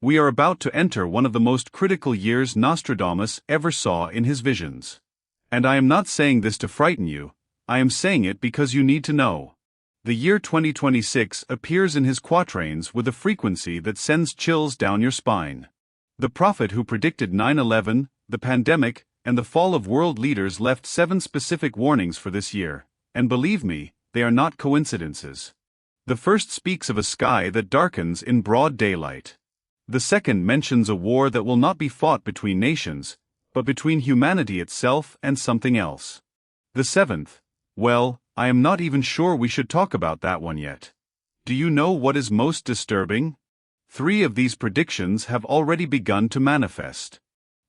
We are about to enter one of the most critical years Nostradamus ever saw in his visions. And I am not saying this to frighten you, I am saying it because you need to know. The year 2026 appears in his quatrains with a frequency that sends chills down your spine. The prophet who predicted 9/11, the pandemic, and the fall of world leaders left 7 specific warnings for this year, and believe me, they are not coincidences. The first speaks of a sky that darkens in broad daylight. The second mentions a war that will not be fought between nations, but between humanity itself and something else. The seventh, well, I am not even sure we should talk about that one yet. Do you know what is most disturbing? 3 of these predictions have already begun to manifest.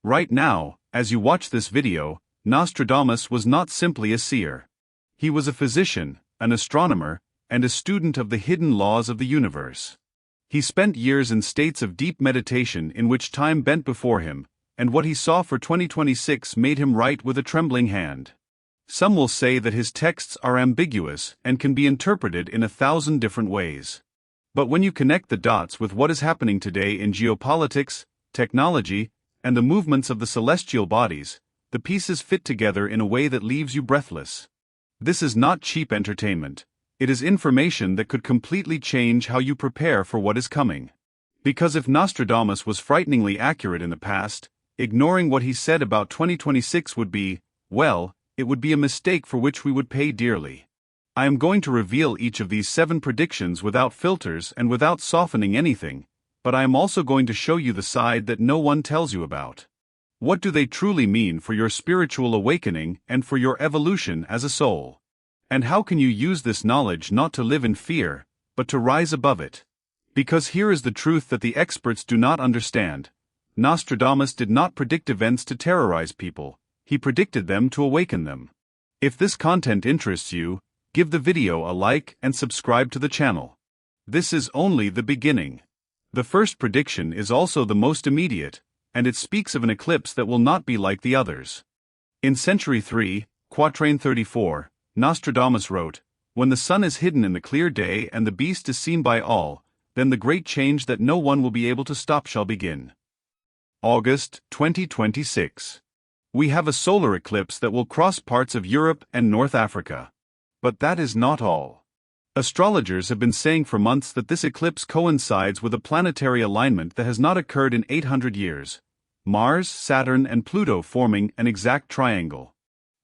Right now, as you watch this video, Nostradamus was not simply a seer. He was a physician, an astronomer, and a student of the hidden laws of the universe. He spent years in states of deep meditation in which time bent before him, and what he saw for 2026 made him write with a trembling hand. Some will say that his texts are ambiguous and can be interpreted in 1,000 different ways. But when you connect the dots with what is happening today in geopolitics, technology, and the movements of the celestial bodies, the pieces fit together in a way that leaves you breathless. This is not cheap entertainment. It is information that could completely change how you prepare for what is coming. Because if Nostradamus was frighteningly accurate in the past, ignoring what he said about 2026 would be, well, it would be a mistake for which we would pay dearly. I am going to reveal each of these 7 predictions without filters and without softening anything, but I am also going to show you the side that no one tells you about. What do they truly mean for your spiritual awakening and for your evolution as a soul? And how can you use this knowledge not to live in fear, but to rise above it? Because here is the truth that the experts do not understand. Nostradamus did not predict events to terrorize people, he predicted them to awaken them. If this content interests you, give the video a like and subscribe to the channel. This is only the beginning. The first prediction is also the most immediate, and it speaks of an eclipse that will not be like the others. In Century 3, Quatrain 34, Nostradamus wrote, "When the sun is hidden in the clear day and the beast is seen by all, then the great change that no one will be able to stop shall begin." August 2026. We have a solar eclipse that will cross parts of Europe and North Africa. But that is not all. Astrologers have been saying for months that this eclipse coincides with a planetary alignment that has not occurred in 800 years. Mars, Saturn, and Pluto forming an exact triangle.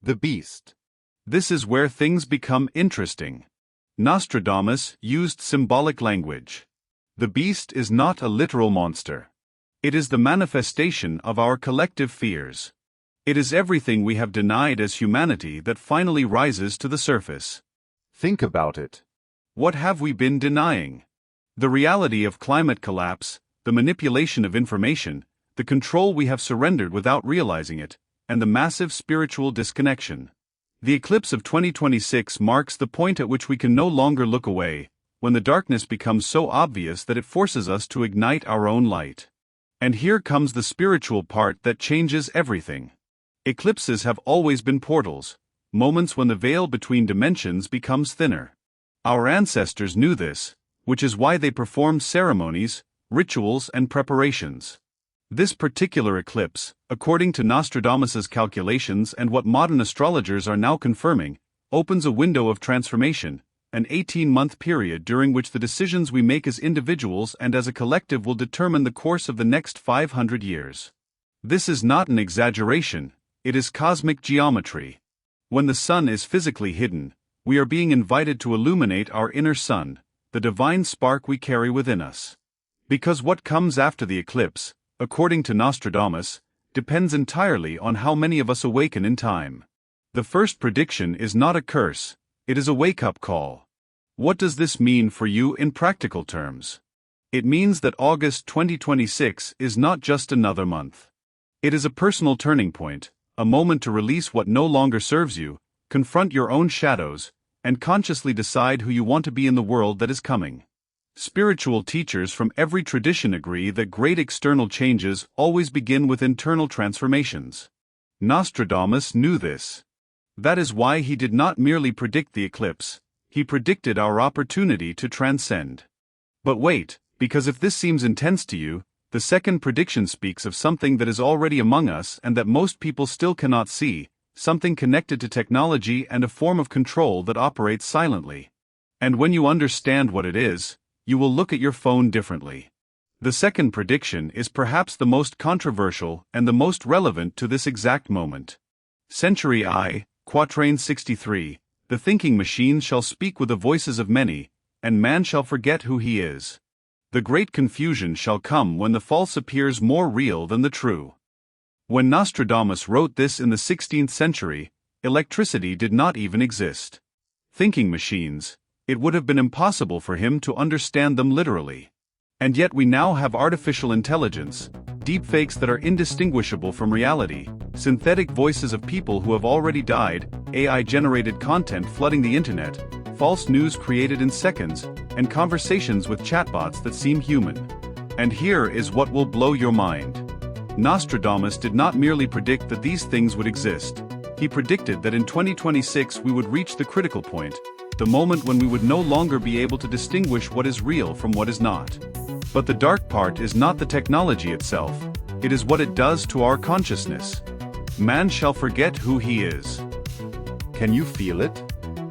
The beast. This is where things become interesting. Nostradamus used symbolic language. The beast is not a literal monster. It is the manifestation of our collective fears. It is everything we have denied as humanity that finally rises to the surface. Think about it. What have we been denying? The reality of climate collapse, the manipulation of information, the control we have surrendered without realizing it, and the massive spiritual disconnection. The eclipse of 2026 marks the point at which we can no longer look away, when the darkness becomes so obvious that it forces us to ignite our own light. And here comes the spiritual part that changes everything. Eclipses have always been portals, moments when the veil between dimensions becomes thinner. Our ancestors knew this, which is why they performed ceremonies, rituals, and preparations. This particular eclipse, according to Nostradamus's calculations and what modern astrologers are now confirming, opens a window of transformation, an 18-month period during which the decisions we make as individuals and as a collective will determine the course of the next 500 years. This is not an exaggeration, it is cosmic geometry. When the sun is physically hidden, we are being invited to illuminate our inner sun, the divine spark we carry within us. Because what comes after the eclipse, according to Nostradamus, depends entirely on how many of us awaken in time. The first prediction is not a curse, it is a wake-up call. What does this mean for you in practical terms? It means that August 2026 is not just another month. It is a personal turning point, a moment to release what no longer serves you, confront your own shadows, and consciously decide who you want to be in the world that is coming. Spiritual teachers from every tradition agree that great external changes always begin with internal transformations. Nostradamus knew this. That is why he did not merely predict the eclipse, he predicted our opportunity to transcend. But wait, because if this seems intense to you, The second prediction speaks of something that is already among us and that most people still cannot see, something connected to technology and a form of control that operates silently. And when you understand what it is, you will look at your phone differently. The second prediction is perhaps the most controversial and the most relevant to this exact moment. Century I, Quatrain 63, the thinking machines shall speak with the voices of many, and man shall forget who he is. The great confusion shall come when the false appears more real than the true. When Nostradamus wrote this in the 16th century, electricity did not even exist. Thinking machines, it would have been impossible for him to understand them literally. And yet we now have artificial intelligence, deepfakes that are indistinguishable from reality, synthetic voices of people who have already died, AI-generated content flooding the internet, false news created in seconds, and conversations with chatbots that seem human. And here is what will blow your mind. Nostradamus did not merely predict that these things would exist. He predicted that in 2026 we would reach the critical point, the moment when we would no longer be able to distinguish what is real from what is not. But the dark part is not the technology itself, it is what it does to our consciousness. Man shall forget who he is. Can you feel it?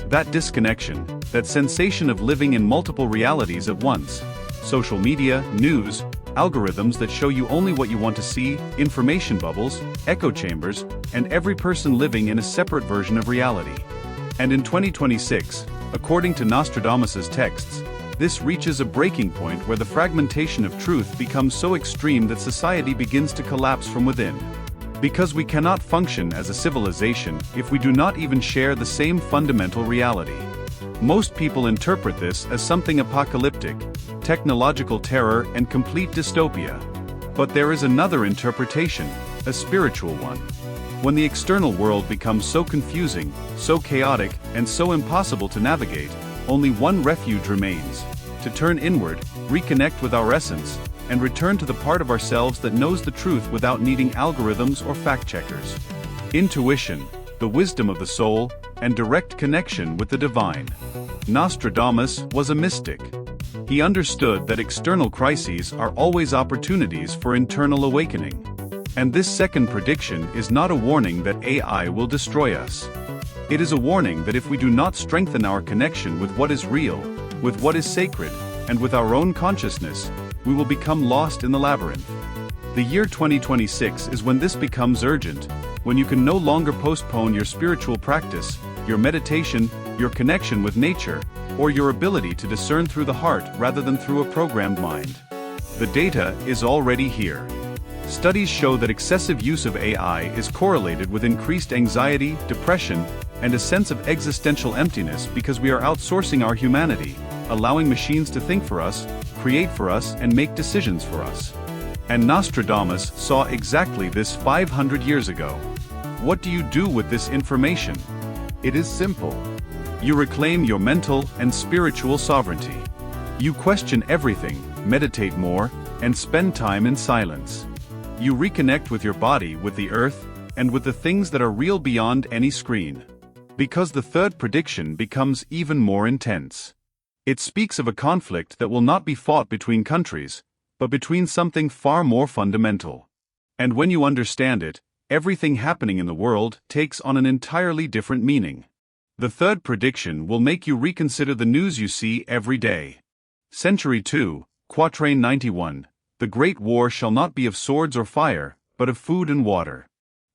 That disconnection, that sensation of living in multiple realities at once. Social media, news, algorithms that show you only what you want to see, information bubbles, echo chambers, and every person living in a separate version of reality. And in 2026, according to Nostradamus's texts, this reaches a breaking point where the fragmentation of truth becomes so extreme that society begins to collapse from within. Because we cannot function as a civilization if we do not even share the same fundamental reality. Most people interpret this as something apocalyptic, technological terror and complete dystopia. But there is another interpretation, a spiritual one. When the external world becomes so confusing, so chaotic, and so impossible to navigate, only one refuge remains: to turn inward, reconnect with our essence, and return to the part of ourselves that knows the truth without needing algorithms or fact-checkers. Intuition, the wisdom of the soul, and direct connection with the divine. Nostradamus was a mystic. He understood that external crises are always opportunities for internal awakening. And this second prediction is not a warning that AI will destroy us. It is a warning that if we do not strengthen our connection with what is real, with what is sacred, and with our own consciousness, we will become lost in the labyrinth. The year 2026 is when this becomes urgent, when you can no longer postpone your spiritual practice, your meditation, your connection with nature, or your ability to discern through the heart rather than through a programmed mind. The data is already here. Studies show that excessive use of AI is correlated with increased anxiety, depression, and a sense of existential emptiness because we are outsourcing our humanity, allowing machines to think for us, create for us, and make decisions for us. And Nostradamus saw exactly this 500 years ago. What do you do with this information? It is simple. You reclaim your mental and spiritual sovereignty. You question everything, meditate more, and spend time in silence. You reconnect with your body, with the earth, and with the things that are real beyond any screen. Because the third prediction becomes even more intense. It speaks of a conflict that will not be fought between countries, but between something far more fundamental. And when you understand it, everything happening in the world takes on an entirely different meaning. The third prediction will make you reconsider the news you see every day. Century II, Quatrain 91, the great war shall not be of swords or fire, but of food and water.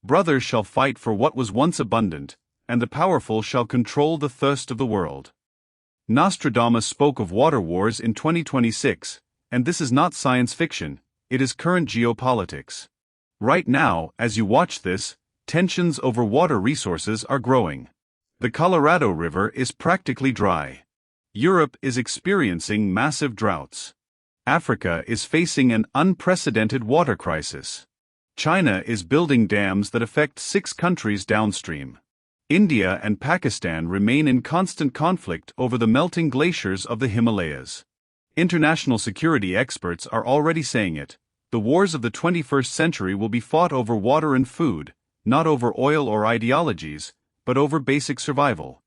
Brothers shall fight for what was once abundant, and the powerful shall control the thirst of the world. Nostradamus spoke of water wars in 2026, and this is not science fiction, it is current geopolitics. Right now, as you watch this, tensions over water resources are growing. The Colorado River is practically dry. Europe is experiencing massive droughts. Africa is facing an unprecedented water crisis. China is building dams that affect 6 countries downstream. India and Pakistan remain in constant conflict over the melting glaciers of the Himalayas. International security experts are already saying it. The wars of the 21st century will be fought over water and food, not over oil or ideologies, but over basic survival.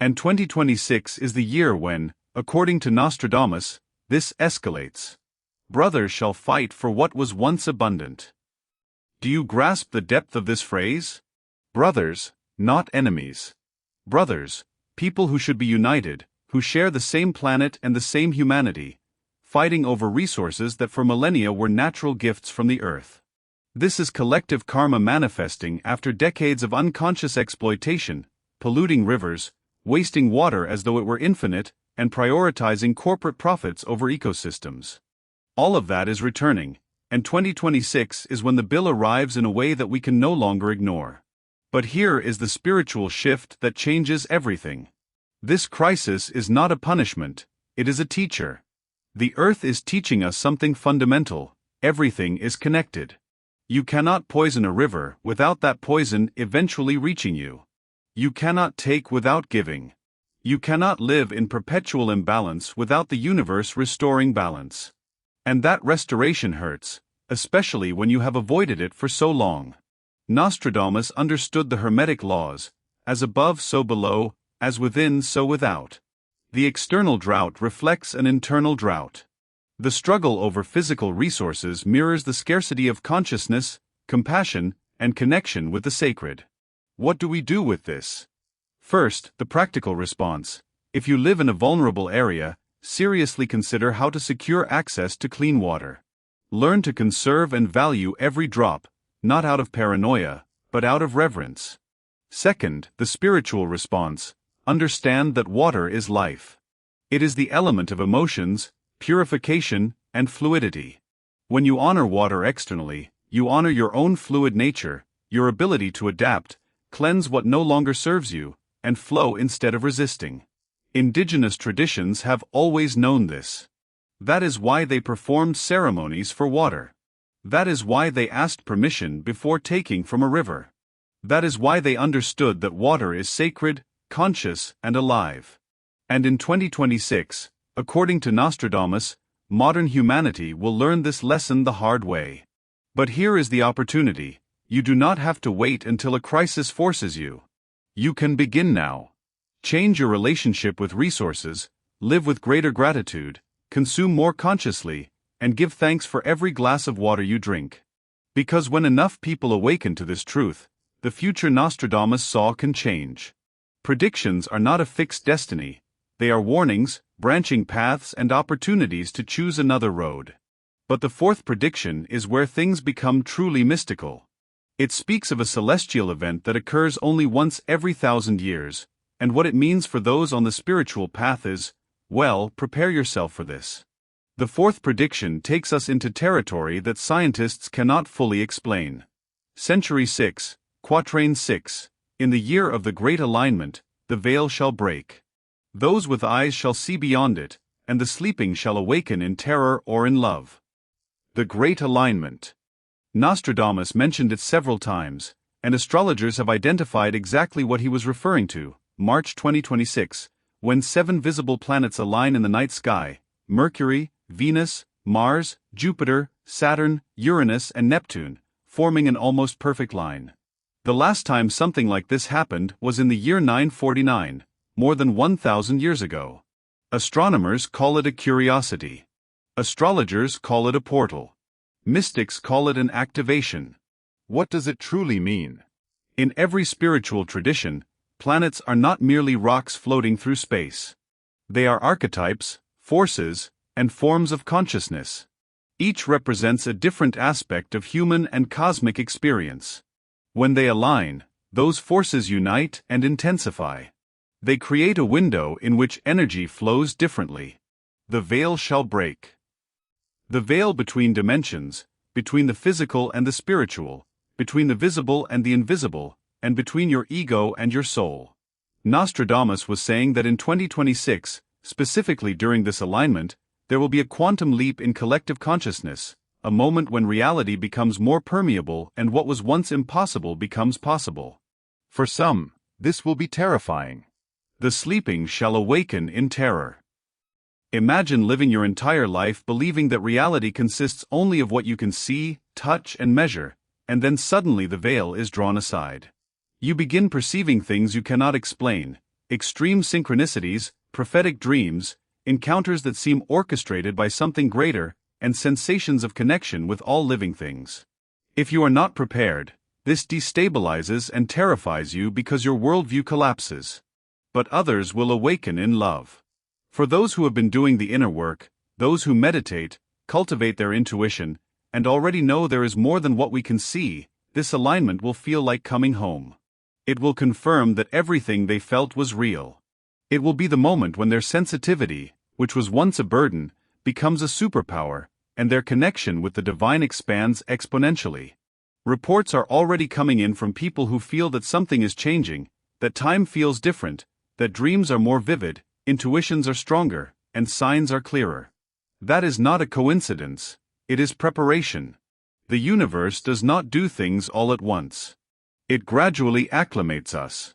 And 2026 is the year when, according to Nostradamus, this escalates. Brothers shall fight for what was once abundant. Do you grasp the depth of this phrase? Brothers, not enemies. Brothers, people who should be united, who share the same planet and the same humanity, fighting over resources that for millennia were natural gifts from the earth. This is collective karma manifesting after decades of unconscious exploitation, polluting rivers, wasting water as though it were infinite, and prioritizing corporate profits over ecosystems. All of that is returning, and 2026 is when the bill arrives in a way that we can no longer ignore. But here is the spiritual shift that changes everything. This crisis is not a punishment, it is a teacher. The earth is teaching us something fundamental: everything is connected. You cannot poison a river without that poison eventually reaching you. You cannot take without giving. You cannot live in perpetual imbalance without the universe restoring balance. And that restoration hurts, especially when you have avoided it for so long. Nostradamus understood the Hermetic laws: as above so below, as within so without. The external drought reflects an internal drought. The struggle over physical resources mirrors the scarcity of consciousness, compassion, and connection with the sacred. What do we do with this? First, the practical response. If you live in a vulnerable area, seriously consider how to secure access to clean water. Learn to conserve and value every drop, not out of paranoia, but out of reverence. Second, the spiritual response. Understand that water is life. It is the element of emotions, purification, and fluidity. When you honor water externally, you honor your own fluid nature, your ability to adapt, cleanse what no longer serves you, and flow instead of resisting. Indigenous traditions have always known this. That is why they performed ceremonies for water. That is why they asked permission before taking from a river. That is why they understood that water is sacred, conscious, and alive. And in 2026, according to Nostradamus, modern humanity will learn this lesson the hard way. But here is the opportunity: you do not have to wait until a crisis forces you. You can begin now. Change your relationship with resources, live with greater gratitude, consume more consciously, and give thanks for every glass of water you drink. Because when enough people awaken to this truth, the future Nostradamus saw can change. Predictions are not a fixed destiny, they are warnings, branching paths, and opportunities to choose another road. But the fourth prediction is where things become truly mystical. It speaks of a celestial event that occurs only once every 1,000 years, and what it means for those on the spiritual path is, well, prepare yourself for this. The fourth prediction takes us into territory that scientists cannot fully explain. Century 6, Quatrain 6. In the year of the great alignment, the veil shall break. Those with eyes shall see beyond it, and the sleeping shall awaken in terror or in love. The great alignment. Nostradamus mentioned it several times, and astrologers have identified exactly what he was referring to. March 2026, when 7 visible planets align in the night sky: Mercury, Venus, Mars, Jupiter, Saturn, Uranus, and Neptune, forming an almost perfect line. The last time something like this happened was in the year 949, more than 1,000 years ago. Astronomers call it a curiosity. Astrologers call it a portal. Mystics call it an activation. What does it truly mean? In every spiritual tradition, planets are not merely rocks floating through space. They are archetypes, forces, and forms of consciousness. Each represents a different aspect of human and cosmic experience. When they align, those forces unite and intensify. They create a window in which energy flows differently. The veil shall break. The veil between dimensions, between the physical and the spiritual, between the visible and the invisible, and between your ego and your soul. Nostradamus was saying that in 2026, specifically during this alignment, there will be a quantum leap in collective consciousness, a moment when reality becomes more permeable and what was once impossible becomes possible. For some, this will be terrifying. The sleeping shall awaken in terror. Imagine living your entire life believing that reality consists only of what you can see, touch, and measure, and then suddenly the veil is drawn aside. You begin perceiving things you cannot explain: extreme synchronicities, prophetic dreams, encounters that seem orchestrated by something greater, and sensations of connection with all living things. If you are not prepared, this destabilizes and terrifies you because your worldview collapses. But others will awaken in love. For those who have been doing the inner work, those who meditate, cultivate their intuition, and already know there is more than what we can see, this alignment will feel like coming home. It will confirm that everything they felt was real. It will be the moment when their sensitivity, which was once a burden, becomes a superpower, and their connection with the divine expands exponentially. Reports are already coming in from people who feel that something is changing, that time feels different, that dreams are more vivid, intuitions are stronger, and signs are clearer. That is not a coincidence, it is preparation. The universe does not do things all at once. It gradually acclimates us.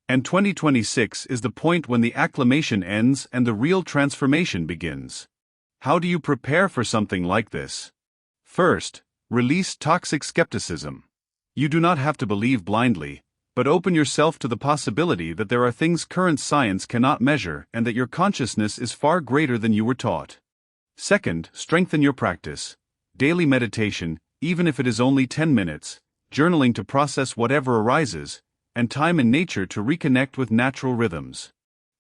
And 2026 is the point when the acclimation ends and the real transformation begins. How do you prepare for something like this? First, release toxic skepticism. You do not have to believe blindly, but open yourself to the possibility that there are things current science cannot measure and that your consciousness is far greater than you were taught. Second, strengthen your practice. Daily meditation, even if it is only 10 minutes, journaling to process whatever arises, and time in nature to reconnect with natural rhythms.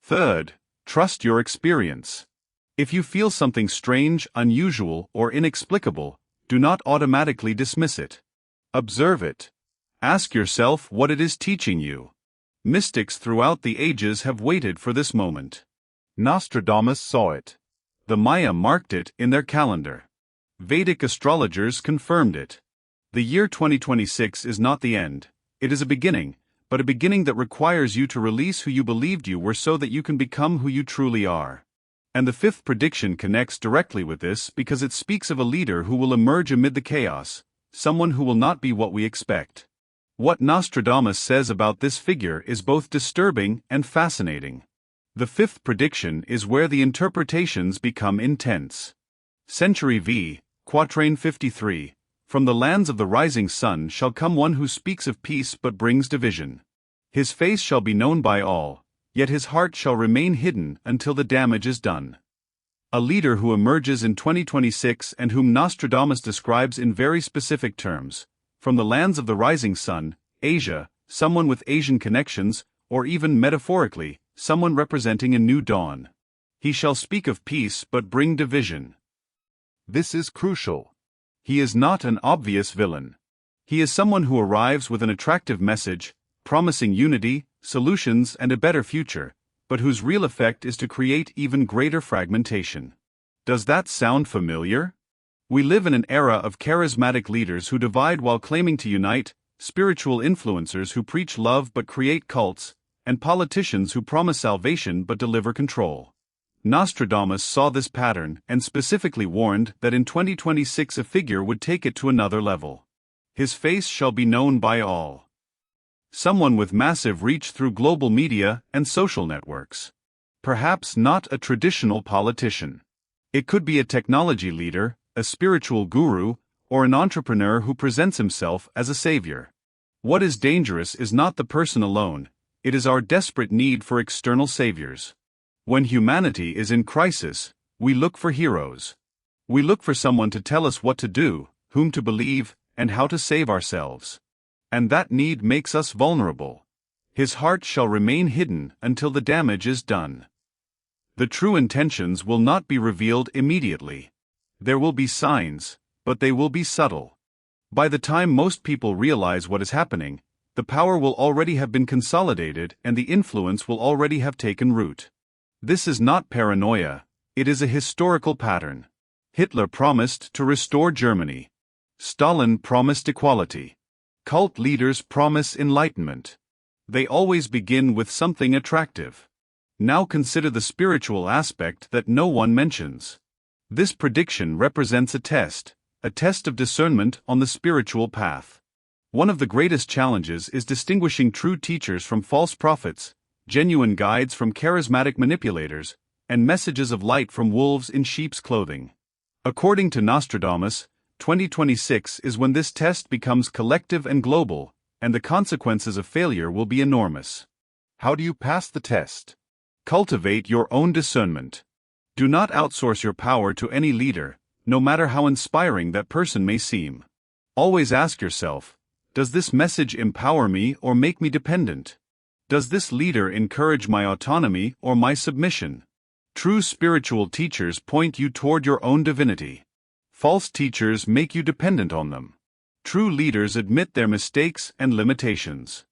Third, trust your experience. If you feel something strange, unusual, or inexplicable, do not automatically dismiss it. Observe it. Ask yourself what it is teaching you. Mystics throughout the ages have waited for this moment. Nostradamus saw it. The Maya marked it in their calendar. Vedic astrologers confirmed it. The year 2026 is not the end. It is a beginning, but a beginning that requires you to release who you believed you were so that you can become who you truly are. And the fifth prediction connects directly with this because it speaks of a leader who will emerge amid the chaos, someone who will not be what we expect. What Nostradamus says about this figure is both disturbing and fascinating. The fifth prediction is where the interpretations become intense. Century V, Quatrain 53, from the lands of the rising sun shall come one who speaks of peace but brings division. His face shall be known by all, yet his heart shall remain hidden until the damage is done. A leader who emerges in 2026 and whom Nostradamus describes in very specific terms. From the lands of the rising sun, Asia, someone with Asian connections, or even metaphorically, someone representing a new dawn. He shall speak of peace but bring division. This is crucial. He is not an obvious villain. He is someone who arrives with an attractive message, promising unity, solutions, and a better future, but whose real effect is to create even greater fragmentation. Does that sound familiar? We live in an era of charismatic leaders who divide while claiming to unite, spiritual influencers who preach love but create cults, and politicians who promise salvation but deliver control. Nostradamus saw this pattern and specifically warned that in 2026 a figure would take it to another level. His face shall be known by all. Someone with massive reach through global media and social networks. Perhaps not a traditional politician. It could be a technology leader, a spiritual guru, or an entrepreneur who presents himself as a savior. What is dangerous is not the person alone, it is our desperate need for external saviors. When humanity is in crisis, we look for heroes. We look for someone to tell us what to do, whom to believe, and how to save ourselves. And that need makes us vulnerable. His heart shall remain hidden until the damage is done. The true intentions will not be revealed immediately. There will be signs, but they will be subtle. By the time most people realize what is happening, the power will already have been consolidated and the influence will already have taken root. This is not paranoia, it is a historical pattern. Hitler promised to restore Germany. Stalin promised equality. Cult leaders promise enlightenment. They always begin with something attractive. Now consider the spiritual aspect that no one mentions. This prediction represents a test of discernment on the spiritual path. One of the greatest challenges is distinguishing true teachers from false prophets, genuine guides from charismatic manipulators, and messages of light from wolves in sheep's clothing. According to Nostradamus, 2026 is when this test becomes collective and global, and the consequences of failure will be enormous. How do you pass the test? Cultivate your own discernment. Do not outsource your power to any leader, no matter how inspiring that person may seem. Always ask yourself, does this message empower me or make me dependent? Does this leader encourage my autonomy or my submission? True spiritual teachers point you toward your own divinity. False teachers make you dependent on them. True leaders admit their mistakes and limitations.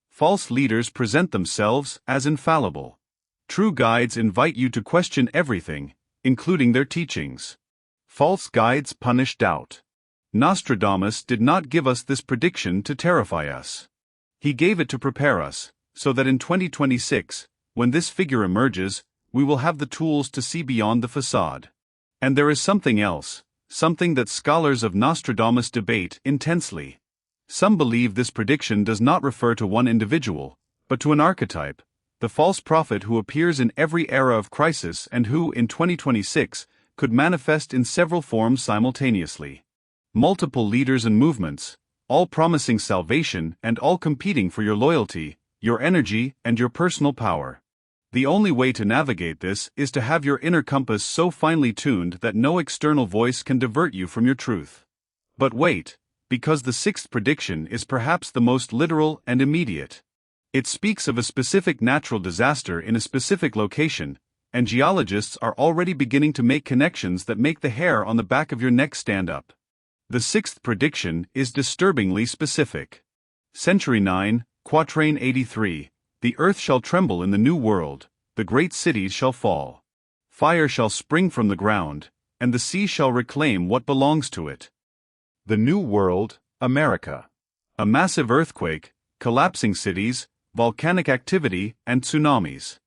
False leaders present themselves as infallible. True guides invite you to question everything, including their teachings. False guides punish doubt. Nostradamus did not give us this prediction to terrify us. He gave it to prepare us, so that in 2026, when this figure emerges, we will have the tools to see beyond the facade. And there is something else, something that scholars of Nostradamus debate intensely. Some believe this prediction does not refer to one individual, but to an archetype, the false prophet who appears in every era of crisis and who, in 2026, could manifest in several forms simultaneously. Multiple leaders and movements, all promising salvation and all competing for your loyalty, your energy, and your personal power. The only way to navigate this is to have your inner compass so finely tuned that no external voice can divert you from your truth. But wait, because the sixth prediction is perhaps the most literal and immediate. It speaks of a specific natural disaster in a specific location, and geologists are already beginning to make connections that make the hair on the back of your neck stand up. The sixth prediction is disturbingly specific. Century 9, Quatrain 83, the earth shall tremble in the new world, the great cities shall fall. Fire shall spring from the ground, and the sea shall reclaim what belongs to it. The New World, America. A massive earthquake, collapsing cities, volcanic activity, and tsunamis.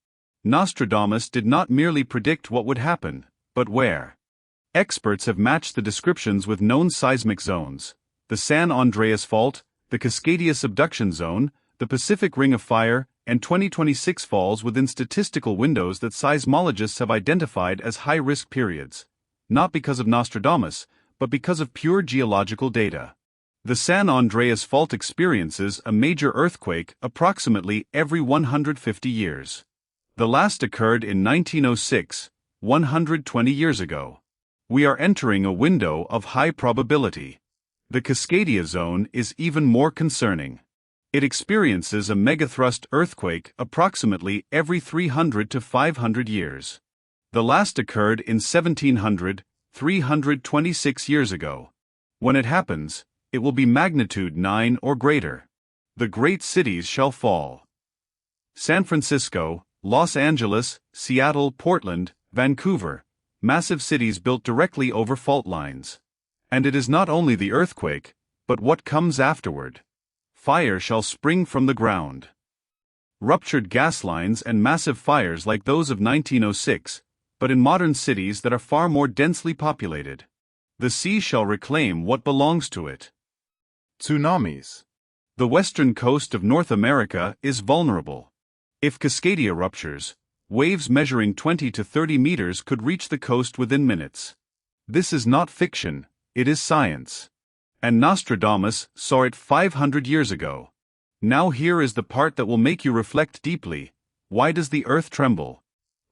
Nostradamus did not merely predict what would happen, but where. Experts have matched the descriptions with known seismic zones: the San Andreas Fault, the Cascadia Subduction Zone, the Pacific Ring of Fire, and 2026 falls within statistical windows that seismologists have identified as high-risk periods, not because of Nostradamus, but because of pure geological data. The San Andreas Fault experiences a major earthquake approximately every 150 years. The last occurred in 1906, 120 years ago. We are entering a window of high probability. The Cascadia Zone is even more concerning. It experiences a megathrust earthquake approximately every 300 to 500 years. The last occurred in 1700, 326 years ago. When it happens, it will be magnitude 9 or greater. The great cities shall fall. San Francisco, Los Angeles, Seattle, Portland, Vancouver, massive cities built directly over fault lines. And it is not only the earthquake, but what comes afterward. Fire shall spring from the ground. Ruptured gas lines and massive fires like those of 1906, but in modern cities that are far more densely populated. The sea shall reclaim what belongs to it. Tsunamis. The western coast of North America is vulnerable. If Cascadia ruptures, waves measuring 20 to 30 meters could reach the coast within minutes. This is not fiction, it is science. And Nostradamus saw it 500 years ago. Now here is the part that will make you reflect deeply. Why does the earth tremble?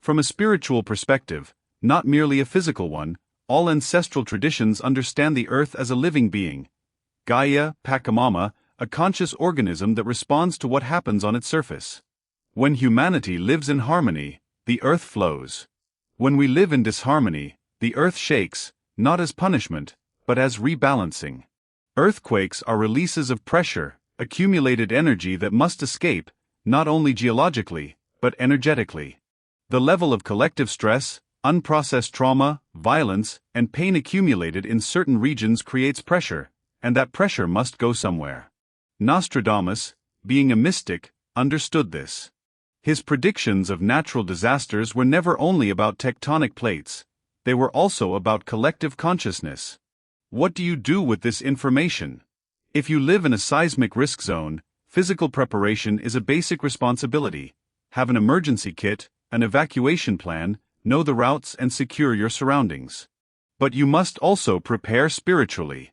From a spiritual perspective, not merely a physical one, all ancestral traditions understand the earth as a living being. Gaia, Pachamama, a conscious organism that responds to what happens on its surface. When humanity lives in harmony, the earth flows. When we live in disharmony, the earth shakes, not as punishment, but as rebalancing. Earthquakes are releases of pressure, accumulated energy that must escape, not only geologically, but energetically. The level of collective stress, unprocessed trauma, violence, and pain accumulated in certain regions creates pressure, and that pressure must go somewhere. Nostradamus, being a mystic, understood this. His predictions of natural disasters were never only about tectonic plates, they were also about collective consciousness. What do you do with this information? If you live in a seismic risk zone, physical preparation is a basic responsibility. Have an emergency kit, an evacuation plan, know the routes and secure your surroundings. But you must also prepare spiritually.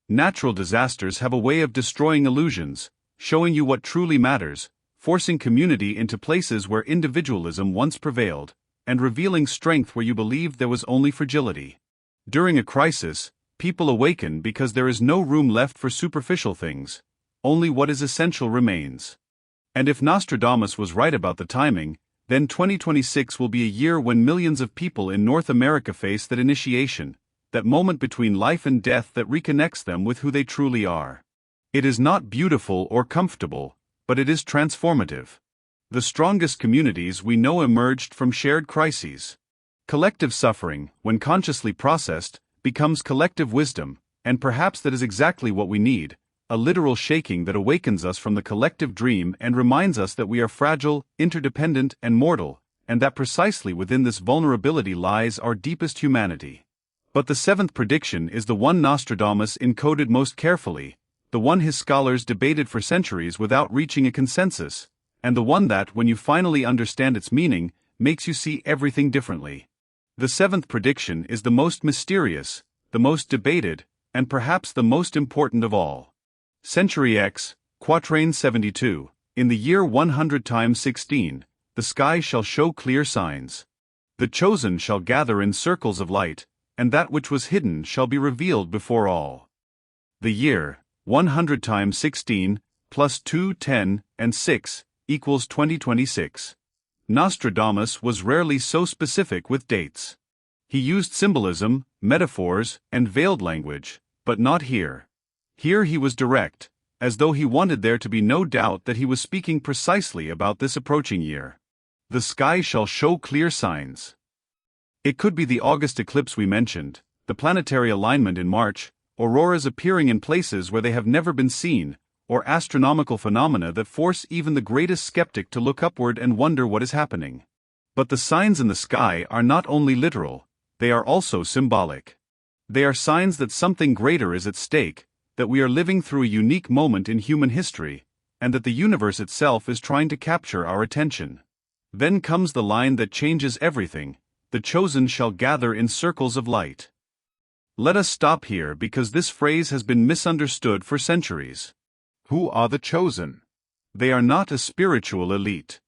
Natural disasters have a way of destroying illusions, showing you what truly matters, forcing community into places where individualism once prevailed, and revealing strength where you believed there was only fragility. During a crisis, people awaken because there is no room left for superficial things, only what is essential remains. And if Nostradamus was right about the timing, then 2026 will be a year when millions of people in North America face that initiation, that moment between life and death that reconnects them with who they truly are. It is not beautiful or comfortable, but it is transformative. The strongest communities we know emerged from shared crises. Collective suffering, when consciously processed, becomes collective wisdom, and perhaps that is exactly what we need, a literal shaking that awakens us from the collective dream and reminds us that we are fragile, interdependent, and mortal, and that precisely within this vulnerability lies our deepest humanity. But the seventh prediction is the one Nostradamus encoded most carefully, the one his scholars debated for centuries without reaching a consensus, and the one that, when you finally understand its meaning, makes you see everything differently. The seventh prediction is the most mysterious, the most debated, and perhaps the most important of all. Century X, Quatrain 72, in the year 100 times 16, the sky shall show clear signs. The chosen shall gather in circles of light, and that which was hidden shall be revealed before all. The year, 100 times 16, plus 2, 10, and 6, equals 2026. Nostradamus was rarely so specific with dates. He used symbolism, metaphors, and veiled language, but not here. Here he was direct, as though he wanted there to be no doubt that he was speaking precisely about this approaching year. The sky shall show clear signs. It could be the August eclipse we mentioned, the planetary alignment in March, auroras appearing in places where they have never been seen, or astronomical phenomena that force even the greatest skeptic to look upward and wonder what is happening. But the signs in the sky are not only literal, they are also symbolic. They are signs that something greater is at stake, that we are living through a unique moment in human history, and that the universe itself is trying to capture our attention. Then comes the line that changes everything: the chosen shall gather in circles of light. Let us stop here because this phrase has been misunderstood for centuries. Who are the chosen? They are not a spiritual elite.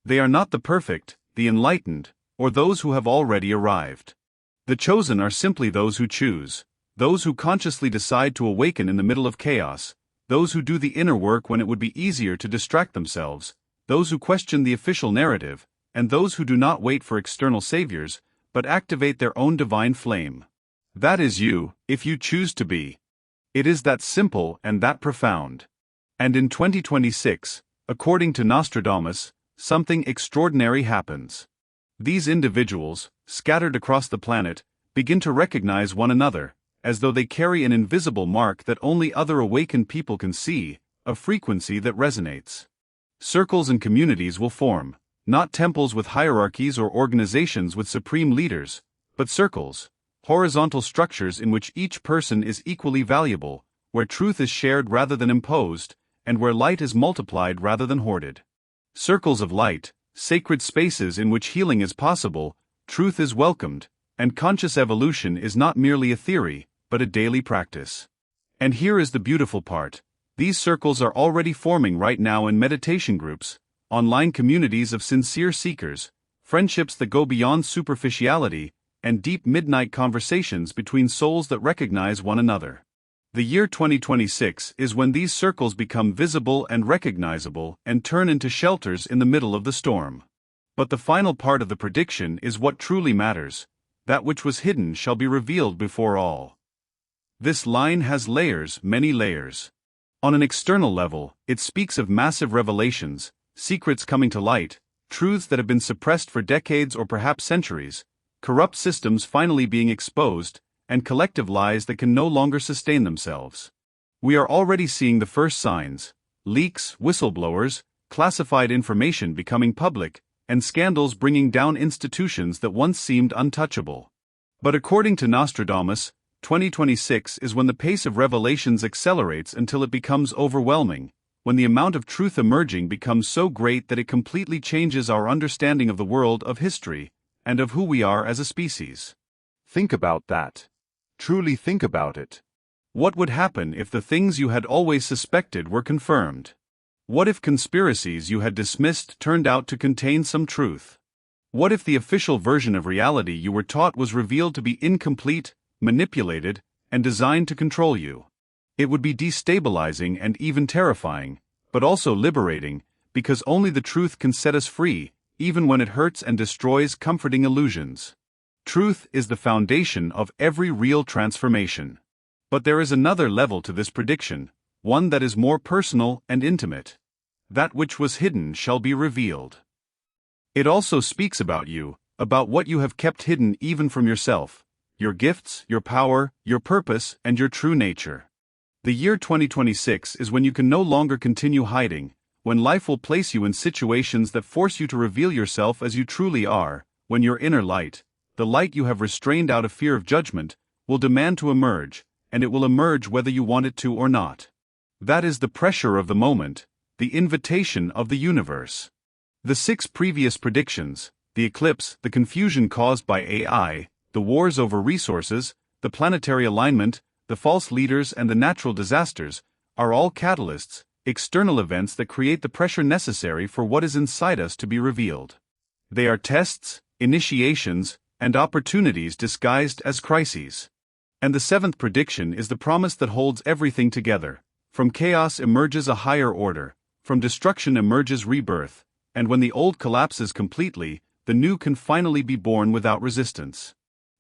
They are not the perfect, the enlightened, or those who have already arrived. The chosen are simply those who choose, those who consciously decide to awaken in the middle of chaos, those who do the inner work when it would be easier to distract themselves, those who question the official narrative, and those who do not wait for external saviors, but activate their own divine flame. That is you, if you choose to be. It is that simple and that profound. And in 2026, according to Nostradamus, something extraordinary happens. These individuals, scattered across the planet, begin to recognize one another, as though they carry an invisible mark that only other awakened people can see, a frequency that resonates. Circles and communities will form, not temples with hierarchies or organizations with supreme leaders, but circles, horizontal structures in which each person is equally valuable, where truth is shared rather than imposed, and where light is multiplied rather than hoarded. Circles of light, sacred spaces in which healing is possible, truth is welcomed, and conscious evolution is not merely a theory, but a daily practice. And here is the beautiful part: these circles are already forming right now in meditation groups, online communities of sincere seekers, friendships that go beyond superficiality, and deep midnight conversations between souls that recognize one another. The year 2026 is when these circles become visible and recognizable and turn into shelters in the middle of the storm. But the final part of the prediction is what truly matters: that which was hidden shall be revealed before all. This line has layers, many layers. On an external level, it speaks of massive revelations, secrets coming to light, truths that have been suppressed for decades or perhaps centuries, corrupt systems finally being exposed, and collective lies that can no longer sustain themselves. We are already seeing the first signs: leaks, whistleblowers, classified information becoming public, and scandals bringing down institutions that once seemed untouchable. But according to Nostradamus, 2026 is when the pace of revelations accelerates until it becomes overwhelming, when the amount of truth emerging becomes so great that it completely changes our understanding of the world, of history, and of who we are as a species. Think about that. Truly think about it. What would happen if the things you had always suspected were confirmed? What if conspiracies you had dismissed turned out to contain some truth? What if the official version of reality you were taught was revealed to be incomplete, manipulated, and designed to control you. It would be destabilizing and even terrifying, but also liberating, because only the truth can set us free, even when it hurts and destroys comforting illusions. Truth is the foundation of every real transformation. But there is another level to this prediction, one that is more personal and intimate. That which was hidden shall be revealed. It also speaks about you, about what you have kept hidden even from yourself, your gifts, your power, your purpose, and your true nature. The year 2026 is when you can no longer continue hiding, when life will place you in situations that force you to reveal yourself as you truly are, when your inner light, the light you have restrained out of fear of judgment, will demand to emerge, and it will emerge whether you want it to or not. That is the pressure of the moment, the invitation of the universe. The 6 previous predictions, the eclipse, the confusion caused by AI, the wars over resources, the planetary alignment, the false leaders and the natural disasters, are all catalysts, external events that create the pressure necessary for what is inside us to be revealed. They are tests, initiations, and opportunities disguised as crises. And the 7th prediction is the promise that holds everything together. From chaos emerges a higher order, from destruction emerges rebirth, and when the old collapses completely, the new can finally be born without resistance.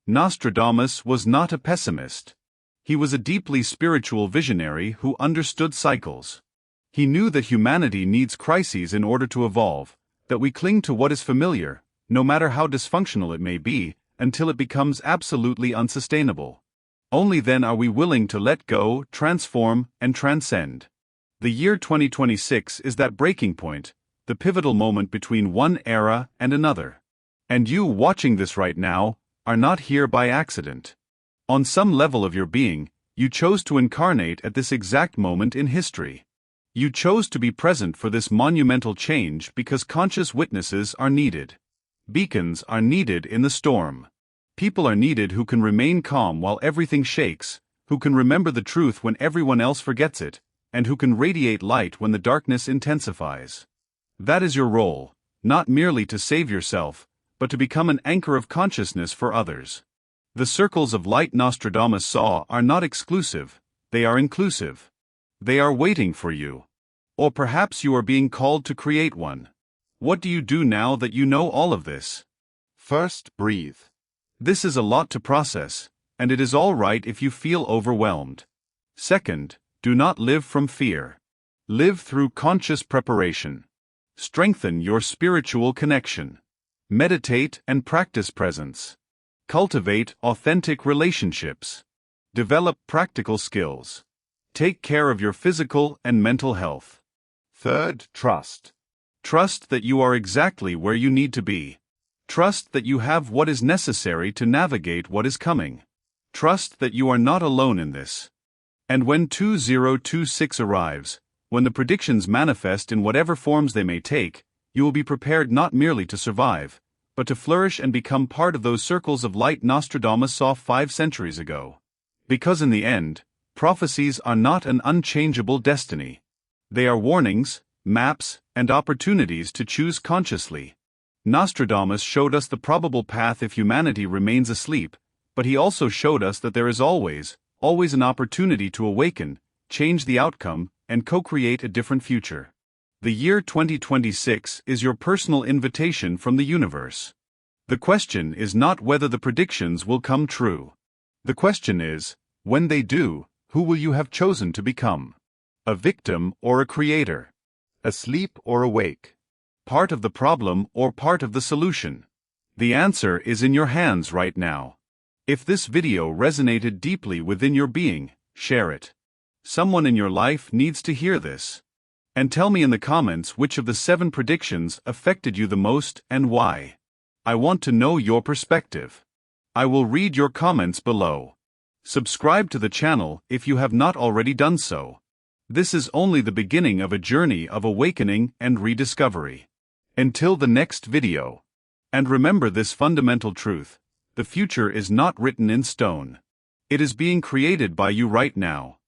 Nostradamus was not a pessimist. He was a deeply spiritual visionary who understood cycles. He knew that humanity needs crises in order to evolve, that we cling to what is familiar, no matter how dysfunctional it may be, until it becomes absolutely unsustainable. Only then are we willing to let go, transform, and transcend. The year 2026 is that breaking point, the pivotal moment between one era and another. And you watching this right now are not here by accident. On some level of your being, you chose to incarnate at this exact moment in history. You chose to be present for this monumental change because conscious witnesses are needed. Beacons are needed in the storm. People are needed who can remain calm while everything shakes, who can remember the truth when everyone else forgets it, and who can radiate light when the darkness intensifies. That is your role, not merely to save yourself, but to become an anchor of consciousness for others. The circles of light Nostradamus saw are not exclusive, they are inclusive. They are waiting for you. Or perhaps you are being called to create one. What do you do now that you know all of this? First, breathe. This is a lot to process, and it is all right if you feel overwhelmed. Second, do not live from fear. Live through conscious preparation. Strengthen your spiritual connection. Meditate and practice presence. Cultivate authentic relationships. Develop practical skills. Take care of your physical and mental health. Third, trust. Trust that you are exactly where you need to be. Trust that you have what is necessary to navigate what is coming. Trust that you are not alone in this. And when 2026 arrives, when the predictions manifest in whatever forms they may take, you will be prepared not merely to survive, but to flourish and become part of those circles of light Nostradamus saw 5 centuries ago. Because in the end, prophecies are not an unchangeable destiny. They are warnings, maps, and opportunities to choose consciously. Nostradamus showed us the probable path if humanity remains asleep, but he also showed us that there is always an opportunity to awaken, change the outcome, and co-create a different future. The year 2026 is your personal invitation from the universe. The question is not whether the predictions will come true. The question is, when they do, who will you have chosen to become? A victim or a creator? Asleep or awake? Part of the problem or part of the solution? The answer is in your hands right now. If this video resonated deeply within your being, share it. Someone in your life needs to hear this. And tell me in the comments which of the 7 predictions affected you the most and why. I want to know your perspective. I will read your comments below. Subscribe to the channel if you have not already done so. This is only the beginning of a journey of awakening and rediscovery. Until the next video. And remember this fundamental truth: the future is not written in stone. It is being created by you right now.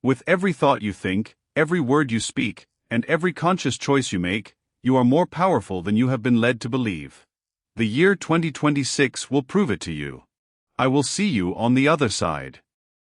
With every thought you think, every word you speak, and every conscious choice you make, you are more powerful than you have been led to believe. The year 2026 will prove it to you. I will see you on the other side.